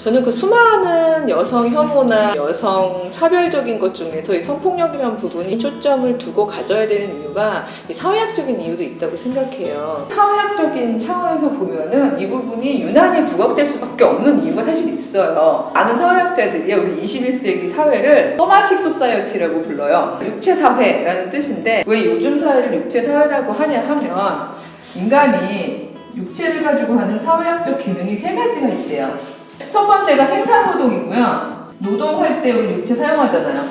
저는 그 수많은 여성 혐오나 여성 차별적인 것 중에서 이 성폭력이라는 부분이 초점을 두고 가져야 되는 이유가 이 사회학적인 이유도 있다고 생각해요. 사회학적인 차원에서 보면은 이 부분이 유난히 부각될 수밖에 없는 이유가 사실 있어요. 많은 사회학자들이 우리 21세기 사회를 소마틱 소사이어티라고 불러요. 육체 사회라는 뜻인데 왜 요즘 사회를 육체 사회라고 하냐 하면 인간이 육체를 가지고 하는 사회학적 기능이 세 가지가 있대요. 첫 번째가 생산노동이고요. 노동할 때 우리 육체 사용하잖아요.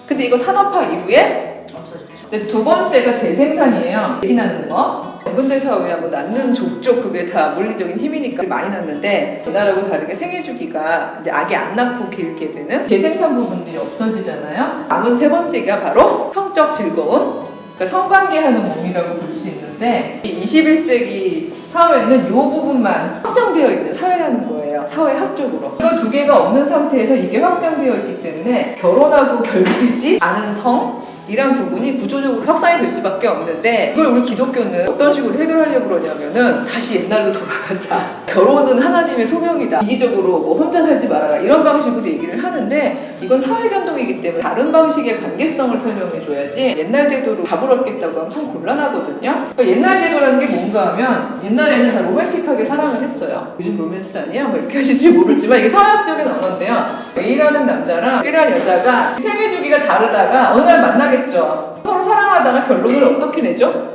근데 이거 산업화 이후에 없어졌죠. 두 번째가 재생산이에요. 아기 낳는 거. 근대 사회야 뭐 낳는 족족 그게 다 물리적인 힘이니까 많이 낳는데 옛날하고 다르게 생애 주기가 이제 아기 안 낳고 길게 되는 재생산 부분들이 없어지잖아요. 남은 세 번째가 바로 성적 즐거움. 그러니까 성관계하는 몸이라고 볼 수 있는데 이 21세기 사회는 이 부분만 확정되어 있는 사회라는 거예요. 사회학적으로. 이거 두 개가 없는 상태에서 이게 확정되어 있기 때문에 결혼하고 결부되지 않은 성이란 부분이 구조적으로 확산이 될 수밖에 없는데 이걸 우리 기독교는 어떤 식으로 해결하려고 그러냐면은 다시 옛날로 돌아가자. 결혼은 하나님의 소명이다. 이기적으로 뭐 혼자 살지 말아라. 이런 방식으로 얘기를 하는데 이건 사회변동이기 때문에 다른 방식의 관계성을 설명해줘야지 옛날 제도로 답을 얻겠다고 하면 참 곤란하거든요. 그러니까 옛날 제도라는 게 뭔가 하면 옛날에는 다 로맨틱하게 사랑을 했어요. 요즘 로맨스 아니야? 뭐 이렇게 하실지 모르지만 이게 사회학적인 언어인데요. A라는 남자랑 B라는 여자가 생애 주기가 다르다가 어느 날 만나겠죠. 서로 사랑하다가 결론을 어떻게 내죠?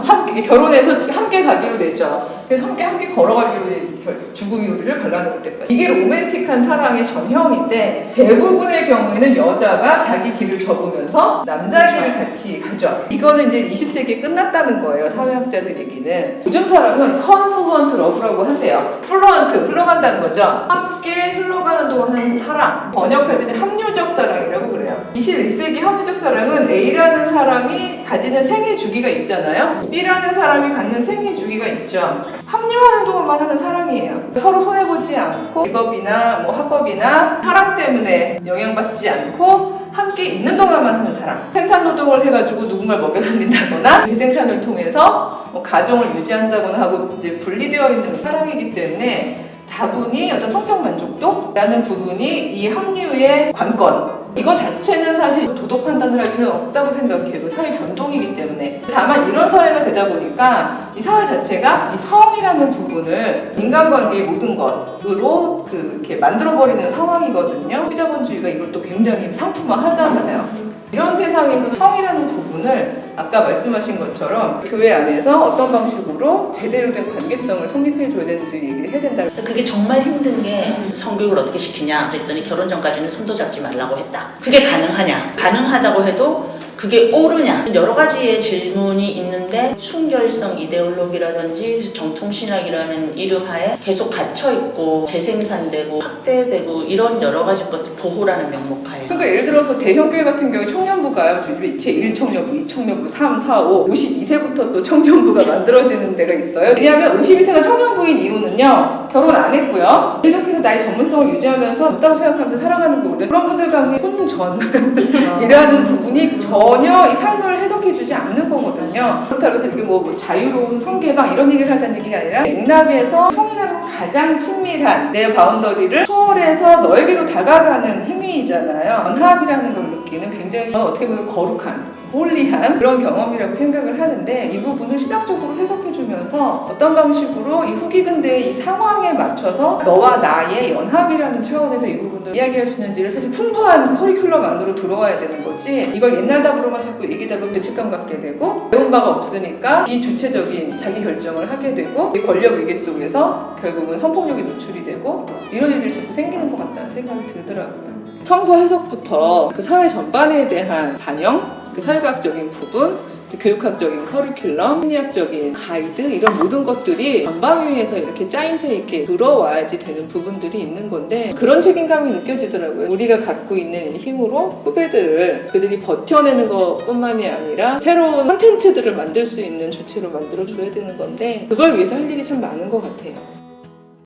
함께 결혼해서 함께 가기로 되죠. 그래서 함께 걸어가기로 죽음이 우리를 갈라놓을 때까지. 이게 로맨틱한 사랑의 전형인데 대부분의 경우에는 여자가 자기 길을 접으면서 남자 길을 같이 가죠. 이거는 이제 20세기에 끝났다는 거예요. 사회학자들 얘기는. 요즘 사람은 confluent love라고 하세요. fluent, 흘러간다는 거죠. 함께 흘러가는 동안 하는 사랑. 번역할 때는 합류적 사랑이라고 그래요. 21세기 합류적 사랑은 A라는 사람이 가지는 생애 주기가 있잖아요. B라는 사람이 갖는 생애 주기가 있죠. 합류하는 동안만 하는 사랑이에요. 서로 손해보지 않고 직업이나 뭐 학업이나 사랑 때문에 영향받지 않고 함께 있는 동안만 하는 사랑. 생산노동을 해가지고 누군가를 먹여 살린다거나 재생산을 통해서 뭐 가정을 유지한다거나 하고 이제 분리되어 있는 사랑이기 때문에 다분히 어떤 성적 만족도라는 부분이 이 합류의 관건. 이거 자체는 사실 도덕 판단을 할 필요는 없다고 생각해요. 사회 변동이기 때문에. 다만 이런 사회가 되다 보니까 이 사회 자체가 이 성이라는 부분을 인간관계의 모든 것으로 이렇게 만들어버리는 상황이거든요. 피자본주의가 이걸 또 굉장히 상품화하잖아요. 이런 세상에서 성이라는 부분을 아까 말씀하신 것처럼 교회 안에서 어떤 방식으로 제대로 된 관계성을 성립해줘야 되는지 얘기를 해야 된다. 그게 정말 힘든 게 성교육을 어떻게 시키냐 그랬더니 결혼 전까지는 손도 잡지 말라고 했다. 그게 가능하냐? 가능하다고 해도 그게 옳으냐? 여러 가지의 질문이 있는데 순결성 이데올로기라든지 정통신학이라는 이름 하에 계속 갇혀있고 재생산되고 확대되고 이런 여러 가지 것들 보호라는 명목하에. 그러니까 예를 들어서 대형교회 같은 경우 청년부가요. 제1청년부, 2청년부, 3, 4, 5, 52세부터 또 청년부가 만들어지는 데가 있어요. 왜냐하면 52세가 청년부인 이유는요. 결혼 안 했고요. 계속해서 나의 전문성을 유지하면서 없다고 생각하면서 살아가는 거거든요. 그런 분들 가운데 혼전이라는 부분이 전혀 이 삶을 해석해주지 않는 거거든요. 그렇다고 해서 이게 뭐 자유로운 성개방 이런 얘기를 하자는 얘기가 아니라 맥락에서 성이라는 가장 친밀한 내 바운더리를 초월해서 너에게로 다가가는 행위이잖아요. 연합이라는 걸 느끼는 굉장히 어떻게 보면 거룩한 홀리한 그런 경험이라고 생각을 하는데 이 부분을 신학적으로 해석해주면서 어떤 방식으로 이 후기 근대의 이 상황에 맞춰서 너와 나의 연합이라는 차원에서 이 부분을 이야기할 수 있는지를 사실 풍부한 커리큘럼 안으로 들어와야 되는 거지 이걸 옛날 답으로만 자꾸 얘기하다 보면 죄책감 갖게 되고 배운 바가 없으니까 비주체적인 자기 결정을 하게 되고 이 권력 위기 속에서 결국은 성폭력이 노출이 되고 이런 일들이 자꾸 생기는 것 같다는 생각이 들더라고요. 성서 해석부터 그 사회 전반에 대한 반영 그 사회학적인 부분, 교육학적인 커리큘럼, 심리학적인 가이드 이런 모든 것들이 전방위에서 이렇게 짜임새 있게 들어와야지 되는 부분들이 있는 건데 그런 책임감이 느껴지더라고요. 우리가 갖고 있는 힘으로 후배들을 그들이 버텨내는 것뿐만이 아니라 새로운 콘텐츠들을 만들 수 있는 주체로 만들어줘야 되는 건데 그걸 위해서 할 일이 참 많은 것 같아요.